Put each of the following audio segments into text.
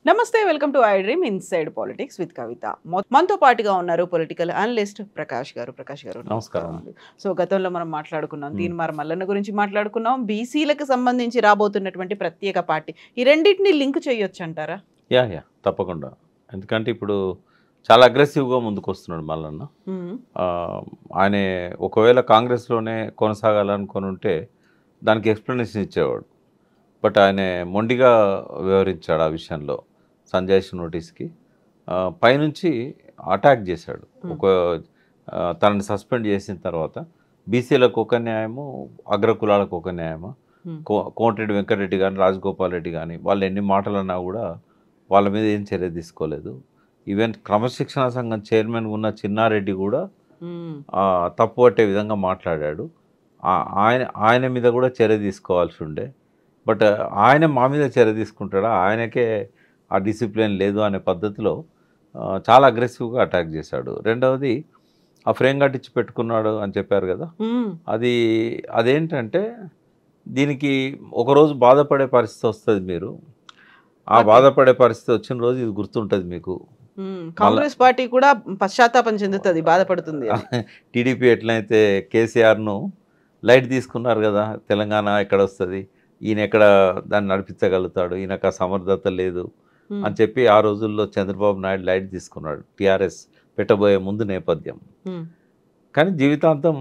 నమస్తే, welcome to I dream inside politics with Kavitha. మనతో పాటుగా ఉన్నారు పొలిటికల్ అనలిస్ట్ ప్రకాష్ గారు. నమస్కారం. సో గతంలో మనం మాట్లాడుకున్నాం, తీన్మార్ మల్లన్న గురించి మాట్లాడుకున్నాం, బీసీలకు సంబంధించి రాబోతున్నటువంటి ప్రత్యేక పార్టీ. ఈ రెండింటిని లింక్ చేయొచ్చు అంటారా? యా తప్పకుండా. ఎందుకంటే ఇప్పుడు చాలా అగ్రెసివ్గా ముందుకు వస్తున్నాడు మల్లన్న. ఆయన ఒకవేళ కాంగ్రెస్లోనే కొనసాగాలనుకొని ఉంటే దానికి ఎక్స్ప్లెనేషన్ ఇచ్చేవాడు. బట్ ఆయన మొండిగా వ్యవహరించాడు ఆ విషయంలో. సంజయ్ నోటీస్కి పైనుంచి అటాక్ చేశాడు. తనని సస్పెండ్ చేసిన తర్వాత బీసీలకు ఒక న్యాయము, అగ్రకులాలకు ఒక న్యాయము. కోమటిరెడ్డి వెంకటరెడ్డి కానీ, రాజగోపాల్ రెడ్డి కానీ వాళ్ళు ఎన్ని మాటలు అన్నా కూడా వాళ్ళ మీద ఏం చర్య తీసుకోలేదు. ఈవెన్ క్రమశిక్షణ సంఘం చైర్మన్ ఉన్న చిన్నారెడ్డి కూడా తప్పు పట్టే విధంగా మాట్లాడాడు. ఆయన మీద కూడా చర్య తీసుకోవాల్సి ఉండే. బట్ ఆయన మా మీద చర్య తీసుకుంటాడా, ఆయనకే ఆ డిసిప్లిన్ లేదు అనే పద్ధతిలో చాలా అగ్రెసివ్గా అటాక్ చేశాడు. రెండవది ఆ ఫ్రేమ్ కట్టించి పెట్టుకున్నాడు అని చెప్పారు కదా, అదేంటంటే దీనికి ఒకరోజు బాధపడే పరిస్థితి వస్తుంది. మీరు ఆ బాధపడే పరిస్థితి వచ్చిన రోజు ఇది గుర్తుంటుంది మీకు. కాంగ్రెస్ పార్టీ కూడా పశ్చాత్తాపం చెందుతుంది, బాధపడుతుంది. టీడీపీ ఎట్లయితే కేసీఆర్ను లైట్ తీసుకున్నారు కదా, తెలంగాణ ఎక్కడ వస్తుంది, ఈయన ఎక్కడ దాన్ని నడిపించగలుగుతాడు, ఈయనకు ఆ సమర్థత లేదు అని చెప్పి ఆ రోజుల్లో చంద్రబాబు నాయుడు లైట్ తీసుకున్నాడు టీఆర్ఎస్ పెట్టబోయే ముందు నేపథ్యం. కానీ జీవితాంతం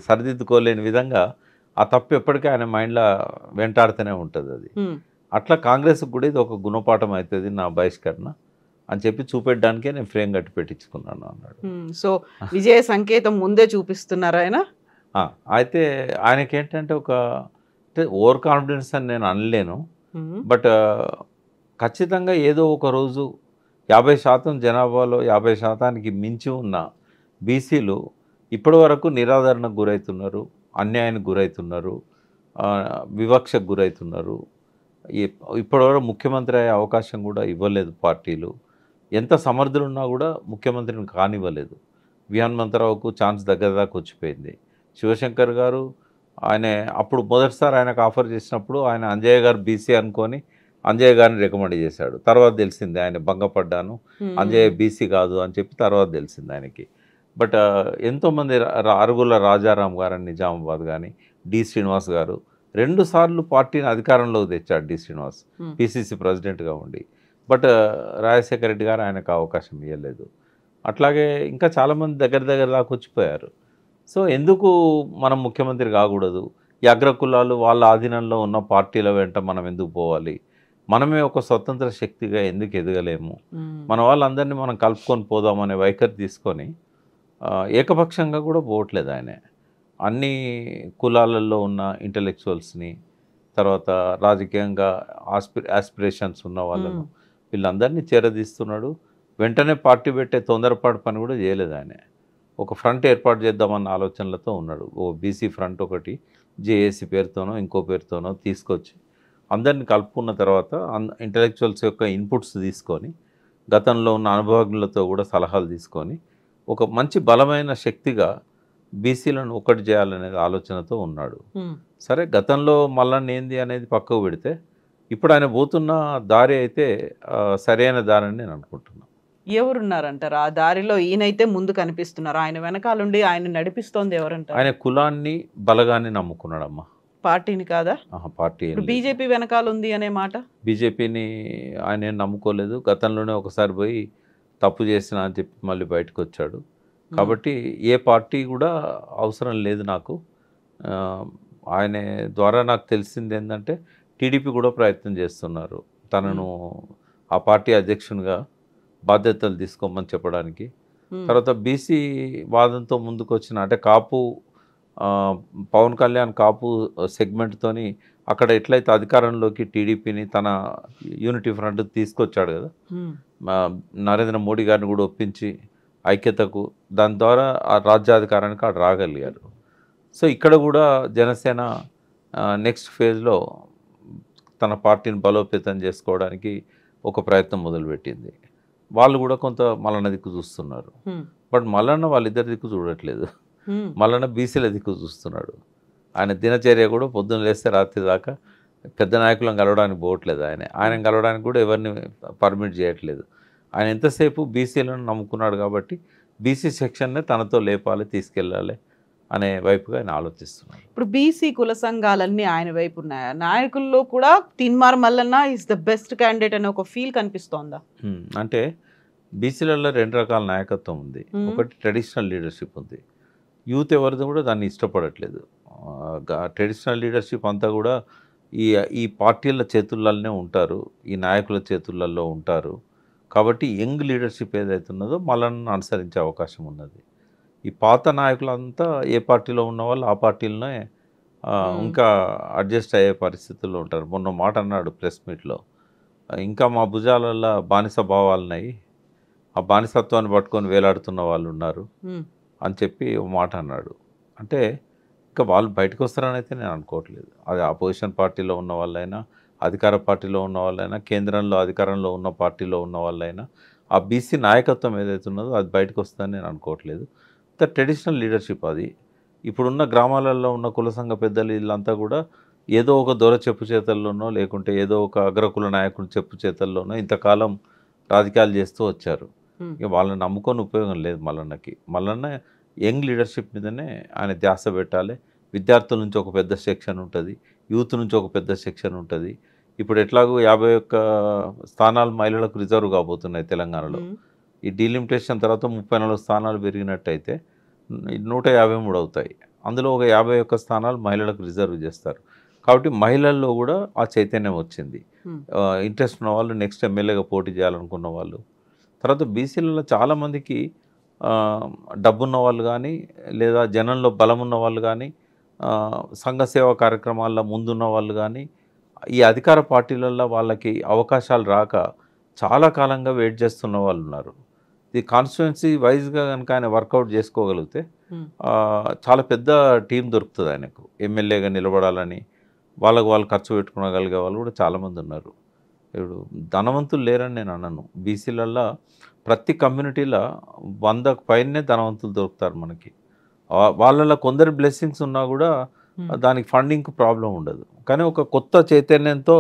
సరిదిద్దుకోలేని విధంగా ఆ తప్పు ఎప్పటికీ ఆయన మైండ్లో వెంటాడుతూనే ఉంటుంది. అది అట్లా కాంగ్రెస్కి కూడా ఇది ఒక గుణపాఠం అవుతుంది నా బహిష్కరణ అని చెప్పి చూపెట్టడానికే నేను ఫ్రేమ్ కట్టి పెట్టించుకున్నాను అన్నాడు. సో విజయ సంకేతం ముందే చూపిస్తున్నారు ఆయన. అయితే ఆయనకి ఏంటంటే ఓవర్ కాన్ఫిడెన్స్ అని నేను అనలేను. బట్ ఖచ్చితంగా ఏదో ఒక రోజు 50% జనాభాలో 50%కి మించి ఉన్న బీసీలు ఇప్పటి వరకు నిరాదరణకు గురవుతున్నారు, అన్యాయానికి గురవుతున్నారు, వివక్షకు గురవుతున్నారు. ఇప్పటివరకు ముఖ్యమంత్రి అయ్యే అవకాశం కూడా ఇవ్వలేదు పార్టీలు. ఎంత సమర్థులున్నా కూడా ముఖ్యమంత్రిని కానివ్వలేదు. విహాన్మంతరావుకు ఛాన్స్ దగ్గర దాకా వచ్చిపోయింది. శివశంకర్ గారు ఆయన అప్పుడు మొదటిసారి ఆయనకు ఆఫర్ చేసినప్పుడు ఆయన అంజయ్య గారు బీసీ అనుకొని అంజయ్య గారిని రికమెండ్ చేశాడు. తర్వాత తెలిసింది ఆయన భంగపడ్డాను, అంజయ్య బీసీ కాదు అని చెప్పి తర్వాత తెలిసింది ఆయనకి. బట్ ఎంతోమంది అరుగుల రాజారాం గారని నిజామాబాద్ కానీ, డి శ్రీనివాస్ గారు 2 సార్లు పార్టీని అధికారంలోకి తెచ్చాడు డి శ్రీనివాస్ పిసిసి ప్రెసిడెంట్గా ఉండి. బట్ రాజశేఖర రెడ్డి గారు ఆయనకు అవకాశం ఇవ్వలేదు. అట్లాగే ఇంకా చాలామంది దగ్గర దాకా వచ్చిపోయారు. సో ఎందుకు మనం ముఖ్యమంత్రి కాకూడదు? ఈ అగ్రకులాలు వాళ్ళ ఆధీనంలో ఉన్న పార్టీల వెంట మనం ఎందుకు పోవాలి? మనమే ఒక స్వతంత్ర శక్తిగా ఎందుకు ఎదగలేము? మన వాళ్ళందరినీ మనం కలుపుకొని పోదామనే వైఖరి తీసుకొని ఏకపక్షంగా కూడా పోవట్లేదు ఆయన. అన్ని కులాలలో ఉన్న ఇంటలెక్చువల్స్ని, తర్వాత రాజకీయంగా ఆస్పిరేషన్స్ ఉన్న వాళ్ళను వీళ్ళందరినీ చేరదీస్తున్నాడు. వెంటనే పార్టీ పెట్టే తొందరపాటు పని కూడా చేయలేదు ఆయన. ఒక ఫ్రంట్ ఏర్పాటు చేద్దామన్న ఆలోచనలతో ఉన్నాడు. ఓ బీసీ ఫ్రంట్ ఒకటి జేఏసీ పేరుతోనో ఇంకో పేరుతోనో తీసుకొచ్చి అందరిని కలుపుకున్న తర్వాత ఇంటలెక్చువల్స్ యొక్క ఇన్పుట్స్ తీసుకొని, గతంలో ఉన్న అనుభవజ్ఞులతో కూడా సలహాలు తీసుకొని ఒక మంచి బలమైన శక్తిగా బీసీలను ఒకటి చేయాలనేది ఆలోచనతో ఉన్నాడు. సరే, గతంలో మల్లన్న ఏంది అనేది పక్కకు పెడితే ఇప్పుడు ఆయన పోతున్న దారి అయితే సరైన దారి అని నేను అనుకుంటున్నాను. ఎవరున్నారంటారు ఆ దారిలో? ఈయనైతే ముందు కనిపిస్తున్నారు, ఆయన వెనకాలండి ఆయన నడిపిస్తోంది ఎవరంటారు? ఆయన కులాన్ని బలగాన్ని నమ్ముకున్నాడమ్మా, పార్టీని కాదా? పార్టీ బీజేపీ వెనకాల ఉంది అనే మాట. బీజేపీని ఆయన ఏం నమ్ముకోలేదు. గతంలోనే ఒకసారి పోయి తప్పు చేసిన అని చెప్పి మళ్ళీ బయటకు వచ్చాడు. కాబట్టి ఏ పార్టీ కూడా అవసరం లేదు నాకు. ఆయన ద్వారా నాకు తెలిసింది ఏంటంటే టీడీపీ కూడా ప్రయత్నం చేస్తున్నారు తనను ఆ పార్టీ అధ్యక్షునిగా బాధ్యతలు తీసుకోమని చెప్పడానికి. తర్వాత బీసీ వాదంతో ముందుకు వచ్చిన అంటే కాపు పవన్ కళ్యాణ్ కాపు సెగ్మెంట్తోని అక్కడ ఎట్లయితే అధికారంలోకి టీడీపీని తన యూనిటీ ఫ్రంట్ తీసుకొచ్చాడు కదా, నరేంద్ర మోడీ గారిని కూడా ఒప్పించి ఐక్యతకు, దాని ద్వారా ఆ రాజ్యాధికారానికి అక్కడ రాగలిగారు. సో ఇక్కడ కూడా జనసేన నెక్స్ట్ ఫేజ్లో తన పార్టీని బలోపేతం చేసుకోవడానికి ఒక ప్రయత్నం మొదలుపెట్టింది. వాళ్ళు కూడా కొంత మల్లన్న దిక్కు చూస్తున్నారు. బట్ మల్లన్న వాళ్ళిద్దరి దిక్కు చూడట్లేదు. మల్లన్న బీసీల దిక్కు చూస్తున్నాడు. ఆయన దినచర్య కూడా పొద్దున్న లేస్తే రాత్రి దాకా పెద్ద నాయకులను కలవడానికి పోవట్లేదు. ఆయన కలవడానికి కూడా ఎవరిని పర్మిట్ చేయట్లేదు. ఆయన ఎంతసేపు బీసీలను నమ్ముకున్నాడు కాబట్టి బీసీ సెక్షన్నే తనతో లేపాలి, తీసుకెళ్ళాలి అనే వైపుగా ఆయన ఆలోచిస్తున్నాడు. ఇప్పుడు బీసీ కుల సంఘాలన్నీ ఆయన వైపు ఉన్నాయా? నాయకుల్లో కూడా Teenmar Mallanna is the best candidate అనే ఒక ఫీల్ కనిపిస్తోందా? అంటే బీసీలలో 2 రకాల నాయకత్వం ఉంది. ఒకటి ట్రెడిషనల్ లీడర్షిప్ ఉంది. యూత్ ఎవరిది కూడా దాన్ని ఇష్టపడట్లేదు. ట్రెడిషనల్ లీడర్షిప్ అంతా కూడా ఈ పార్టీల చేతుల్లోనే ఉంటారు, ఈ నాయకుల చేతులలో ఉంటారు. కాబట్టి యంగ్ లీడర్షిప్ ఏదైతే ఉన్నదో మల్లన్నను అనుసరించే అవకాశం ఉన్నది. ఈ పాత నాయకులంతా ఏ పార్టీలో ఉన్న వాళ్ళు ఆ పార్టీలోనే ఇంకా అడ్జస్ట్ అయ్యే పరిస్థితుల్లో ఉంటారు. మొన్న మాట అన్నాడు ప్రెస్ మీట్లో, ఇంకా మా భుజాలలో బానిస భావాలున్నాయి, ఆ బానిసత్వాన్ని పట్టుకొని వేలాడుతున్న వాళ్ళు ఉన్నారు అని చెప్పి ఒక మాట అన్నాడు. అంటే ఇంకా వాళ్ళు బయటకు వస్తారని అయితే నేను అనుకోవట్లేదు. అది ఆపోజిషన్ పార్టీలో ఉన్న వాళ్ళైనా, అధికార పార్టీలో ఉన్న వాళ్ళైనా, కేంద్రంలో అధికారంలో ఉన్న పార్టీలో ఉన్న వాళ్ళైనా ఆ బీసీ నాయకత్వం ఏదైతే ఉన్నదో అది బయటకు వస్తుందని నేను అనుకోవట్లేదు. ట్రెడిషనల్ లీడర్షిప్ అది. ఇప్పుడున్న గ్రామాలలో ఉన్న కుల సంఘ పెద్దలు వీళ్ళంతా కూడా ఏదో ఒక దొర చెప్పు చేతల్లోనో లేకుంటే ఏదో ఒక అగ్రకుల నాయకుడు చెప్పు చేతల్లోనో ఇంతకాలం రాజకీయాలు చేస్తూ వచ్చారు. ఇక వాళ్ళని నమ్ముకొని ఉపయోగం లేదు మల్లన్నకి. మల్లన్న యంగ్ లీడర్షిప్ మీదనే ఆయన ధ్యాస పెట్టాలి. విద్యార్థుల నుంచి ఒక పెద్ద సెక్షన్ ఉంటుంది, యూత్ నుంచి ఒక పెద్ద సెక్షన్ ఉంటుంది. ఇప్పుడు ఎట్లాగో 51 స్థానాలు మహిళలకు రిజర్వ్ కాబోతున్నాయి తెలంగాణలో. ఈ డీలిమిటేషన్ తర్వాత 34 స్థానాలు పెరిగినట్టయితే 153 అవుతాయి. అందులో ఒక 51 స్థానాలు మహిళలకు రిజర్వ్ చేస్తారు. కాబట్టి మహిళల్లో కూడా ఆ చైతన్యం వచ్చింది. ఇంట్రెస్ట్ ఉన్న వాళ్ళు నెక్స్ట్ ఎమ్మెల్యేగా పోటీ చేయాలనుకున్న వాళ్ళు. తర్వాత బీసీలలో చాలామందికి డబ్బున్న వాళ్ళు కానీ లేదా జనంలో బలం ఉన్న వాళ్ళు కానీ సంఘ సేవా కార్యక్రమాల్లో ముందున్న వాళ్ళు కానీ ఈ అధికార పార్టీలలో వాళ్ళకి అవకాశాలు రాక చాలా కాలంగా వెయిట్ చేస్తున్న వాళ్ళు ఉన్నారు. ఇది కాన్స్టిట్యుయెన్సీ వైజ్గా కనుక ఆయన వర్కౌట్ చేసుకోగలిగితే చాలా పెద్ద టీం దొరుకుతుంది ఆయనకు. ఎమ్మెల్యేగా నిలబడాలని వాళ్ళు ఖర్చు పెట్టుకోగలిగే వాళ్ళు కూడా చాలామంది ఉన్నారు. ఇప్పుడు ధనవంతులు లేరని నేను అన్నాను. బీసీలల్లో ప్రతి కమ్యూనిటీలో 100కు పైనే ధనవంతులు దొరుకుతారు మనకి. వాళ్ళలో కొందరు బ్లెస్సింగ్స్ ఉన్నా కూడా దానికి ఫండింగ్కి ప్రాబ్లం ఉండదు. కానీ ఒక కొత్త చైతన్యంతో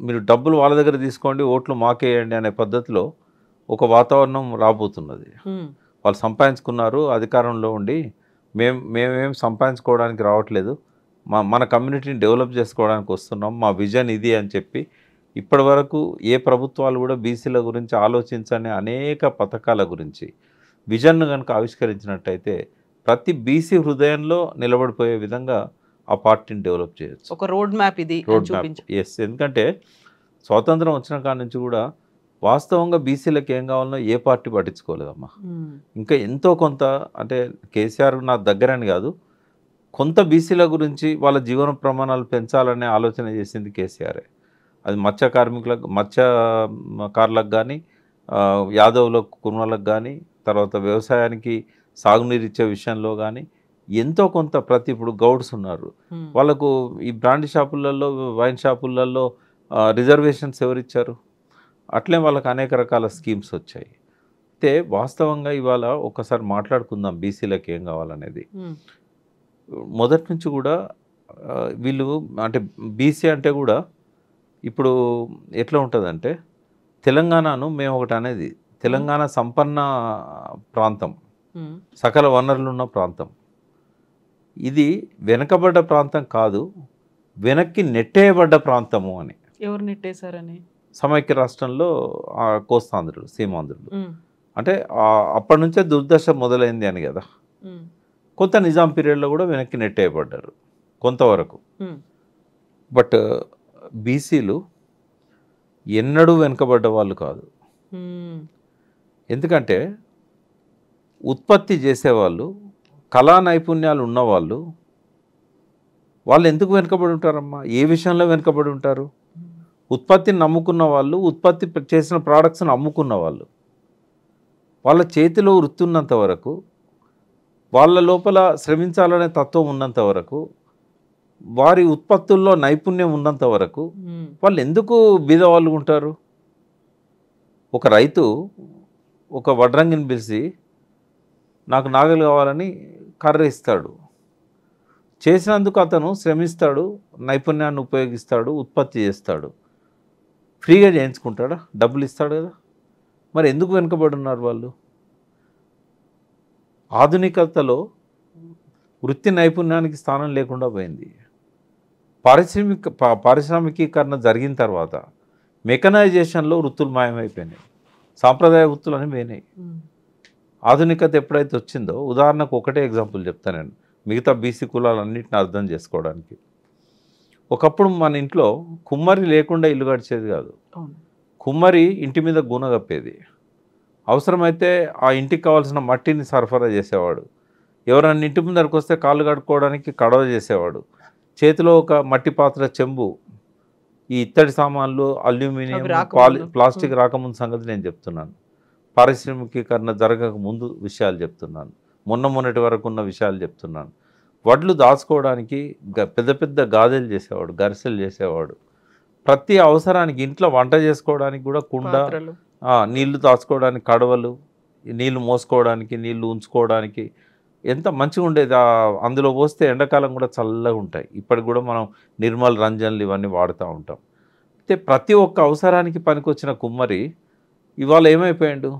మీరు డబ్బులు వాళ్ళ దగ్గర తీసుకోండి, ఓట్లు మాకేయండి అనే పద్ధతిలో ఒక వాతావరణం రాబోతున్నది. వాళ్ళు సంపాదించుకున్నారు, అధికారంలో ఉండి మేమేం సంపాదించుకోవడానికి రావట్లేదు, మన కమ్యూనిటీని డెవలప్ చేసుకోవడానికి వస్తున్నాం, మా విజన్ ఇది అని చెప్పి ఇప్పటి వరకు ఏ ప్రభుత్వాలు కూడా బీసీల గురించి ఆలోచించని అనేక పథకాల గురించి విజన్ను కనుక ఆవిష్కరించినట్టయితే ప్రతి బీసీ హృదయంలో నిలబడిపోయే విధంగా ఆ పార్టీని డెవలప్ చేయొచ్చు. ఒక రోడ్ మ్యాప్ ఇది. ఎస్, ఎందుకంటే స్వాతంత్రం వచ్చిన కాడి నుంచి కూడా వాస్తవంగా బీసీలకు ఏం కావాలనో ఏ పార్టీ పట్టించుకోలేదమ్మా. ఇంకా ఎంతో కొంత, అంటే కేసీఆర్ నా దగ్గరని కాదు, కొంత బీసీల గురించి వాళ్ళ జీవన ప్రమాణాలు పెంచాలనే ఆలోచన చేసింది కేసీఆరే. అది మత్స్యకారులకు కానీ, యాదవులకు, కుర్మలకు కానీ, తర్వాత వ్యవసాయానికి సాగునీరు ఇచ్చే విషయంలో కానీ ఎంతో కొంత ఇప్పుడు గౌడ్స్ ఉన్నారు, వాళ్ళకు ఈ బ్రాండ్ షాపులలో, వైన్ షాపులలో రిజర్వేషన్స్ ఎవరిచ్చారు? అట్లే వాళ్ళకి అనేక రకాల స్కీమ్స్ వచ్చాయి. అయితే వాస్తవంగా ఇవాళ ఒకసారి మాట్లాడుకుందాం బీసీలకు ఏం కావాలనేది. మొదటి నుంచి కూడా వీళ్ళు, అంటే బీసీ అంటే కూడా ఇప్పుడు ఎట్లా ఉంటుందంటే, తెలంగాణను మేము ఒకటి అనేది, తెలంగాణ సంపన్న ప్రాంతం, సకల వనరులు ఉన్న ప్రాంతం. ఇది వెనకబడ్డ ప్రాంతం కాదు, వెనక్కి నెట్టేయబడ్డ ప్రాంతము అని. ఎవరు నెట్టేశారని? సమైక్య రాష్ట్రంలో కోస్తాంధ్రులు, సీమాంధ్రులు. అంటే అప్పటి నుంచే దుర్దశ మొదలైంది అని కదా. కొంత నిజాం పీరియడ్లో కూడా వెనక్కి నెట్టేయబడ్డారు కొంతవరకు. బట్ బీసీలు ఎన్నడూ వెనుకబడ్డ వాళ్ళు కాదు. ఎందుకంటే ఉత్పత్తి చేసేవాళ్ళు, కళా నైపుణ్యాలు ఉన్నవాళ్ళు, వాళ్ళు ఎందుకు వెనుకబడి ఉంటారమ్మా? ఏ విషయంలో వెనుకబడి ఉంటారు? ఉత్పత్తిని నమ్ముకున్న వాళ్ళు, ఉత్పత్తి చేసిన ప్రోడక్ట్స్ని అమ్ముకున్న వాళ్ళు, వాళ్ళ చేతిలో వృత్తి ఉన్నంత వరకు, వాళ్ళ లోపల శ్రమించాలనే తత్వం ఉన్నంత వరకు, వారి ఉత్పత్తుల్లో నైపుణ్యం ఉన్నంత వరకు వాళ్ళు ఎందుకు బీదవాళ్ళు ఉంటారు? ఒక రైతు ఒక వడ్రంగిని పిలిచి నాకు నాగలి కావాలని కర్ర ఇస్తాడు. చేసినందుకు అతను శ్రమిస్తాడు, నైపుణ్యాన్ని ఉపయోగిస్తాడు, ఉత్పత్తి చేస్తాడు. ఫ్రీగా చేయించుకుంటాడా? డబ్బులు ఇస్తాడు కదా. మరి ఎందుకు వెనుకబడి ఉన్నారు వాళ్ళు? ఆధునికతలో వృత్తి నైపుణ్యానికి స్థానం లేకుండా పోయింది. పారిశ్రామికీకరణ జరిగిన తర్వాత మెకనైజేషన్లో వృత్తులు మాయమైపోయినాయి, సాంప్రదాయ వృత్తులు అని పోయినాయి. ఆధునికత ఎప్పుడైతే వచ్చిందో, ఉదాహరణకు ఒకటే ఎగ్జాంపుల్ చెప్తాను నేను, మిగతా బీసీ కులాలన్నింటిని అర్థం చేసుకోవడానికి. ఒకప్పుడు మన ఇంట్లో కుమ్మరి లేకుండా ఇల్లు గడిచేది కాదు. కుమ్మరి ఇంటి మీద గూన కప్పేది, అవసరమైతే ఆ ఇంటికి కావాల్సిన మట్టిని సరఫరా చేసేవాడు. ఎవరన్నా ఇంటి ముందరకు వస్తే కాళ్ళు కడుక్కోవడానికి కడవ చేసేవాడు. చేతిలో ఒక మట్టి పాత్ర, చెంబు. ఈ ఇత్తడి సామాన్లు, అల్యూమినియం, ప్లాస్టిక్ రాకముందు సంగతి నేను చెప్తున్నాను. పారిశ్రామికీకరణ జరగక ముందు విషయాలు చెప్తున్నాను, మొన్నటి వరకు ఉన్న విషయాలు చెప్తున్నాను. వడ్లు దాచుకోవడానికి పెద్ద పెద్ద గాదెలు చేసేవాడు, గరిసెలు చేసేవాడు. ప్రతి అవసరానికి, ఇంట్లో వంట చేసుకోవడానికి కూడా కుండ, నీళ్లు దాచుకోవడానికి కడవలు, నీళ్లు మోసుకోవడానికి, నీళ్లు ఉంచుకోవడానికి ఎంత మంచిగా ఉండేది. అందులో పోస్తే ఎండాకాలం కూడా చల్లగా ఉంటాయి. ఇప్పటికి కూడా మనం నిర్మల్ రంజన్లు ఇవన్నీ వాడుతూ ఉంటాం. అయితే ప్రతి ఒక్క అవసరానికి పనికొచ్చిన కుమ్మరి ఇవాళ ఏమైపోయాడు?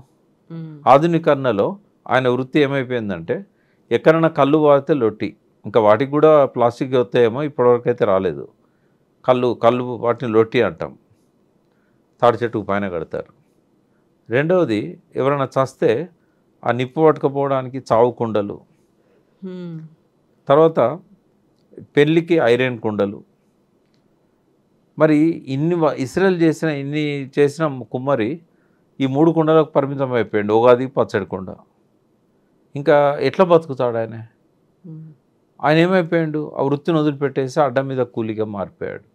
ఆధునీకరణలో ఆయన వృత్తి ఏమైపోయిందంటే, ఎక్కడైనా కళ్ళు వాడితే లొట్టి, ఇంకా వాటికి కూడా ప్లాస్టిక్ వస్తాయేమో, ఇప్పటివరకు అయితే రాలేదు. కళ్ళు వాటిని లొట్టి అంటాం. తాడి చెట్టుకు పైన కడతారు. రెండవది, ఎవరైనా చస్తే ఆ నిప్పు పట్టుకపోవడానికి చావు కుండలు, తర్వాత పెళ్ళికి ఐరన్ కుండలు. మరి ఇన్ని చేసిన కుమ్మరి ఈ 3 కుండలకు పరిమితం అయిపోయాడు. ఉగాది పచ్చడి కుండ. ఇంకా ఎట్లా బతుకుతాడు ఆయన? ఆయన ఏమైపోయాడు? ఆ వృత్తిని వదిలిపెట్టేసి అడ్డం మీద కూలిగా మారిపోయాడు.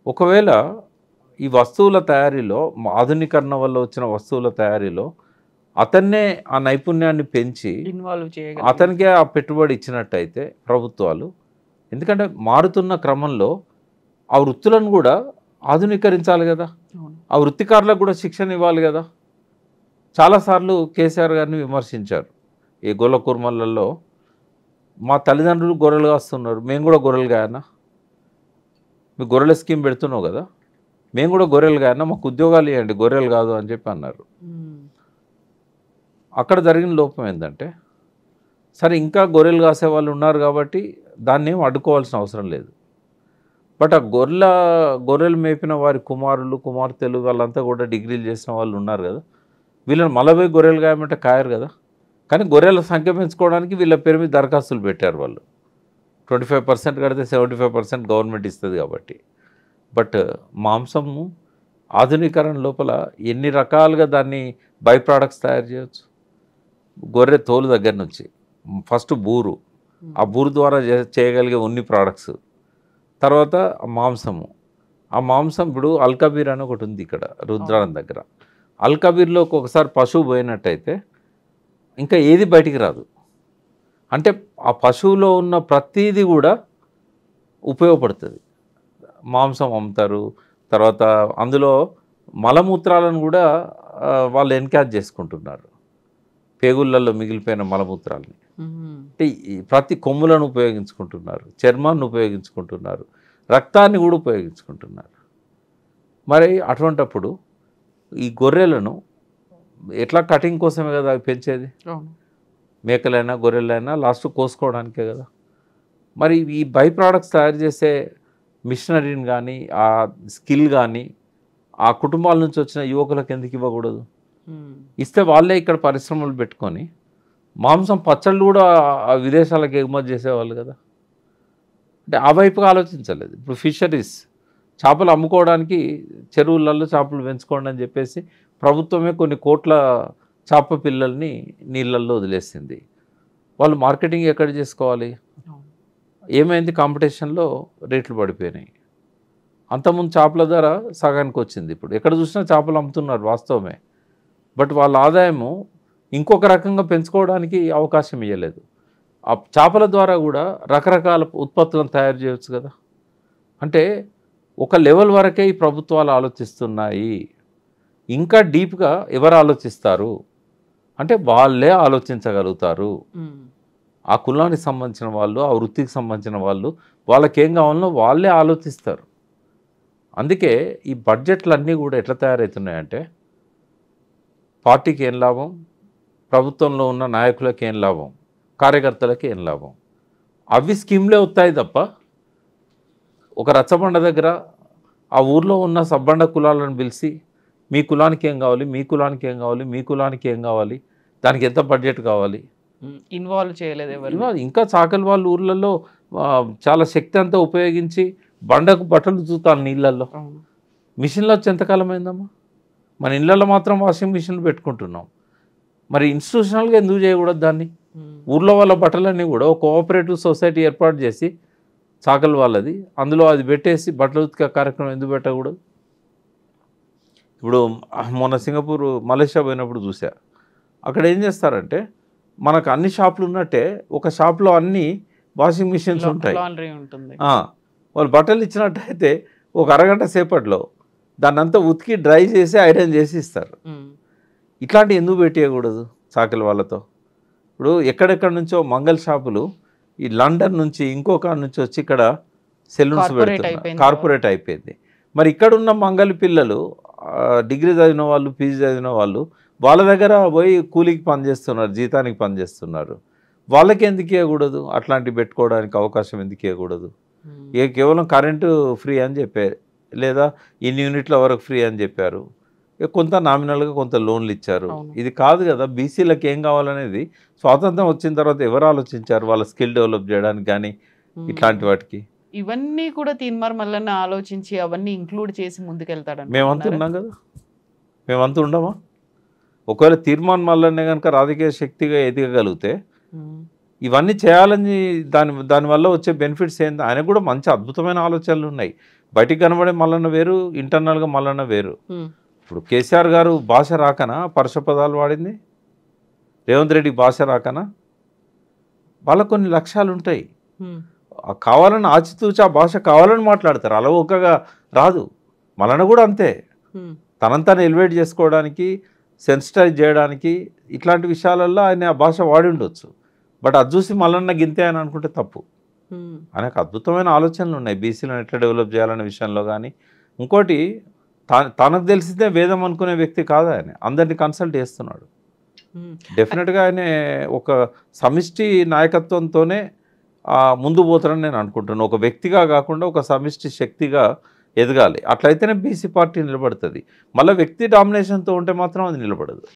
ఒకవేళ ఈ వస్తువుల తయారీలో, ఆధునీకరణ వల్ల వచ్చిన వస్తువుల తయారీలో అతన్నే ఆ నైపుణ్యాన్ని పెంచి అతనికే ఆ పెట్టుబడి ఇచ్చినట్టయితే ప్రభుత్వాలు, ఎందుకంటే మారుతున్న క్రమంలో ఆ వృత్తులను కూడా ఆధునీకరించాలి కదా, ఆ వృత్తికారులకు కూడా శిక్షణ ఇవ్వాలి కదా. చాలాసార్లు కేసీఆర్ గారిని విమర్శించారు. ఈ గొల్ల కుర్మలలో మా తల్లిదండ్రులు గొర్రెలు కాస్తున్నారు, మేము కూడా గొర్రెలు కాయనా, మీ గొర్రెల స్కీమ్ పెడుతున్నావు కదా, మేము కూడా గొర్రెలు కాయనా, మాకు ఉద్యోగాలు ఇవ్వండి, గొర్రెలు కాదు అని చెప్పి అన్నారు. అక్కడ జరిగిన లోపం ఏంటంటే, సరే ఇంకా గొర్రెలు కాసే వాళ్ళు ఉన్నారు కాబట్టి దాన్ని ఏం అడ్డుకోవాల్సిన అవసరం లేదు. బట్ ఆ గొర్రెలు మేపిన వారి కుమారులు, కుమార్తెలు వాళ్ళంతా కూడా డిగ్రీలు చేసిన వాళ్ళు ఉన్నారు కదా, వీళ్ళని 40 గొర్రెలు కాయమంటే కాయరు కదా. కానీ గొర్రెల సంఖ్య పెంచుకోవడానికి వీళ్ళ పేరు మీద దరఖాస్తులు పెట్టారు వాళ్ళు. 25% కడితే 75% గవర్నమెంట్ ఇస్తుంది కాబట్టి. బట్ మాంసము ఆధునీకరణ లోపల ఎన్ని రకాలుగా దాన్ని బై ప్రోడక్ట్స్ తయారు చేయవచ్చు. గొర్రె తోలు దగ్గర నుంచి ఫస్ట్ బూరు, ఆ బూరు ద్వారా చేయగలిగే ఉన్ని ప్రోడక్ట్స్, తర్వాత మాంసము. ఆ మాంసం ఇప్పుడు అల్కబీర్ అని ఒకటి ఉంది ఇక్కడ రుద్రారం దగ్గర. అల్కబీర్లోకి ఒకసారి పశువు పోయినట్టయితే ఇంకా ఏది బయటికి రాదు. అంటే ఆ పశువులో ఉన్న ప్రతీది కూడా ఉపయోగపడుతుంది. మాంసం అమ్ముతారు. తర్వాత అందులో మలమూత్రాలను కూడా వాళ్ళు ఎన్కాజ్ చేసుకుంటున్నారు, పేగుళ్ళల్లో మిగిలిపోయిన మలమూత్రాలని. అంటే ప్రతి కొమ్ములను ఉపయోగించుకుంటున్నారు, చర్మాన్ని ఉపయోగించుకుంటున్నారు, రక్తాన్ని కూడా ఉపయోగించుకుంటున్నారు. మరి అటువంటప్పుడు ఈ గొర్రెలను ఎట్లా కటింగ్ కోసమే కదా అవి పెంచేది. మేకలైనా గొర్రెలైనా లాస్ట్ కోసుకోవడానికే కదా. మరి ఈ బై ప్రోడక్ట్స్ తయారు చేసే మిషనరీని కానీ, ఆ స్కిల్ కానీ ఆ కుటుంబాల నుంచి వచ్చిన యువకులకు ఎందుకు ఇవ్వకూడదు? ఇస్తే వాళ్ళే ఇక్కడ పరిశ్రమలు పెట్టుకొని మాంసం పచ్చళ్ళు కూడా విదేశాలకు ఎగుమతి చేసేవాళ్ళు కదా. అంటే ఆ వైపుగా ఆలోచించలేదు. ఇప్పుడు ఫిషరీస్, చేపలు అమ్ముకోవడానికి చెరువులలో చేపలు పెంచుకోండి అని చెప్పేసి ప్రభుత్వమే కొన్ని కోట్ల చేప పిల్లల్ని నీళ్ళల్లో వదిలేసింది. వాళ్ళు మార్కెటింగ్ ఎక్కడ చేసుకోవాలి? ఏమైంది? కాంపిటీషన్లో రేట్లు పడిపోయినాయి. అంతకుముందు చేపల ధర సగానికి వచ్చింది. ఇప్పుడు ఎక్కడ చూసినా చేపలు అమ్ముతున్నారు వాస్తవమే. బట్ వాళ్ళ ఆదాయము ఇంకొక రకంగా పెంచుకోవడానికి అవకాశం ఇవ్వలేదు. ఆ చేపల ద్వారా కూడా రకరకాల ఉత్పత్తులను తయారు చేయవచ్చు కదా. అంటే ఒక లెవెల్ వరకే ఈ ప్రభుత్వాలు ఆలోచిస్తున్నాయి. ఇంకా డీప్గా ఎవరు ఆలోచిస్తారు? అంటే వాళ్ళే ఆలోచించగలుగుతారు. ఉమ్. ఆ కులానికి సంబంధించిన వాళ్ళు, ఆ వృత్తికి సంబంధించిన వాళ్ళు, వాళ్ళకేం కావాలనో వాళ్ళే ఆలోచిస్తారు. అందుకే ఈ బడ్జెట్లన్నీ కూడా ఎట్లా తయారవుతున్నాయంటే పార్టీకి ఏం లాభం, ప్రభుత్వంలో ఉన్న నాయకులకి ఏం లాభం, కార్యకర్తలకి ఏం లాభం. అవి స్కీమ్లే వస్తాయి తప్ప ఒక రచ్చబండ దగ్గర ఆ ఊర్లో ఉన్న సబ్బండ కులాలను పిలిచి మీ కులానికి ఏం కావాలి, మీ కులానికి ఏం కావాలి, మీ కులానికి ఏం కావాలి, దానికి ఎంత బడ్జెట్ కావాలి, ఇన్వాల్వ్ చేయలేదు ఎవరు. ఇంకా చాకలి వాళ్ళ ఊర్లలో చాలా శక్తి అంతా ఉపయోగించి బండకు బట్టలు చూతాను నీళ్ళల్లో. మిషన్లు వచ్చి ఎంతకాలం అయిందమ్మా? మన ఇళ్ళల్లో మాత్రం వాషింగ్ మిషన్లు పెట్టుకుంటున్నాం. మరి ఇన్స్టిట్యూషనల్గా ఎందుకు చేయకూడదు దాన్ని? ఊర్లో వాళ్ళ బట్టలన్నీ కూడా ఒక కోఆపరేటివ్ సొసైటీ ఏర్పాటు చేసి చాకలి వాళ్ళది, అందులో అది పెట్టేసి బట్టలు ఉతికే కార్యక్రమం ఎందుకు పెట్టకూడదు? ఇప్పుడు మొన్న సింగపూర్ మలేషియా పోయినప్పుడు చూసా. అక్కడ ఏం చేస్తారంటే మనకు అన్ని షాపులు ఉన్నట్టే ఒక షాప్లో అన్ని వాషింగ్ మిషన్స్ ఉంటాయి. వాళ్ళు బట్టలు ఇచ్చినట్టయితే ఒక అరగంట సేపట్లో దాన్ని అంతా ఉతికి డ్రై చేసి ఐరన్ చేసి ఇస్తారు. ఇట్లాంటివి ఎందుకు పెట్టేయకూడదు చాకలి వాళ్ళతో? ఇప్పుడు ఎక్కడెక్కడ నుంచో మంగళ షాపులు ఈ లండన్ నుంచి ఇంకొక నుంచి వచ్చి ఇక్కడ సెలూన్స్ పెడుతున్నారు, కార్పొరేట్ అయిపోయింది. మరి ఇక్కడ ఉన్న మంగళ పిల్లలు డిగ్రీ చదివిన వాళ్ళు, పీజీ చదివిన వాళ్ళు వాళ్ళ దగ్గర పోయి కూలికి పనిచేస్తున్నారు, జీతానికి పనిచేస్తున్నారు. వాళ్ళకి ఎందుకు ఇవ్వకూడదు? అట్లాంటివి పెట్టుకోవడానికి అవకాశం ఎందుకు ఇవ్వకూడదు? కేవలం కరెంటు ఫ్రీ అని చెప్పారు, లేదా ఇన్ని యూనిట్ల వరకు ఫ్రీ అని చెప్పారు, కొంత నామినల్గా కొంత లోన్లు ఇచ్చారు. ఇది కాదు కదా. బీసీలకు ఏం కావాలనేది స్వాతంత్రం వచ్చిన తర్వాత ఎవరు ఆలోచించారు? వాళ్ళ స్కిల్ డెవలప్ చేయడానికి కానీ ఇట్లాంటి వాటికి. ఇవన్నీ కూడా తీన్మార్ మల్లన్న ఆలోచించి అవన్నీ ఇంక్లూడ్ చేసి ముందుకెళ్తాడు. మేమంతా ఉన్నాం కదా, మేమంతా ఉండమా? ఒకవేళ తీర్మాన్ మల్లన్నే కనుక రాజకీయ శక్తిగా ఎదగగలిగితే ఇవన్నీ చేయాలని దానివల్ల వచ్చే బెనిఫిట్స్ ఏంటి? ఆయనకు కూడా మంచి అద్భుతమైన ఆలోచనలు ఉన్నాయి. బయటికి కనబడే మల్లన్న వేరు, ఇంటర్నల్గా మల్లన్న వేరు. ఇప్పుడు కేసీఆర్ గారు భాష రాకనా పరుష పదాలు వాడింది? రేవంత్ రెడ్డి భాష రాకనా? వాళ్ళకు కొన్ని లక్ష్యాలు ఉంటాయి. కావాలని ఆచితూచి ఆ భాష కావాలని మాట్లాడతారు, అలవోకగా రాదు. మల్లన్న కూడా అంతే. తనంతాను ఎలివేట్ చేసుకోవడానికి, సెన్సిటైజ్ చేయడానికి ఇట్లాంటి విషయాలలో ఆయన ఆ భాష వాడి ఉండొచ్చు. బట్ అది చూసి మల్లన్న గింతే అని అనుకుంటే తప్పు. ఆయనకు అద్భుతమైన ఆలోచనలు ఉన్నాయి బీసీలను ఎట్లా డెవలప్ చేయాలనే విషయంలో. కానీ ఇంకోటి, తనకు తెలిసితే వేదం అనుకునే వ్యక్తి కాదు ఆయన, అందరినీ కన్సల్ట్ చేస్తున్నాడు. డెఫినెట్గా ఆయన ఒక సమిష్టి నాయకత్వంతోనే ముందు పోతారని నేను అనుకుంటున్నాను. ఒక వ్యక్తిగా కాకుండా ఒక సమిష్టి శక్తిగా ఎదగాలి. అట్లయితేనే బీసీ పార్టీ నిలబడుతుంది. మళ్ళీ వ్యక్తి డామినేషన్తో ఉంటే మాత్రం అది నిలబడదు.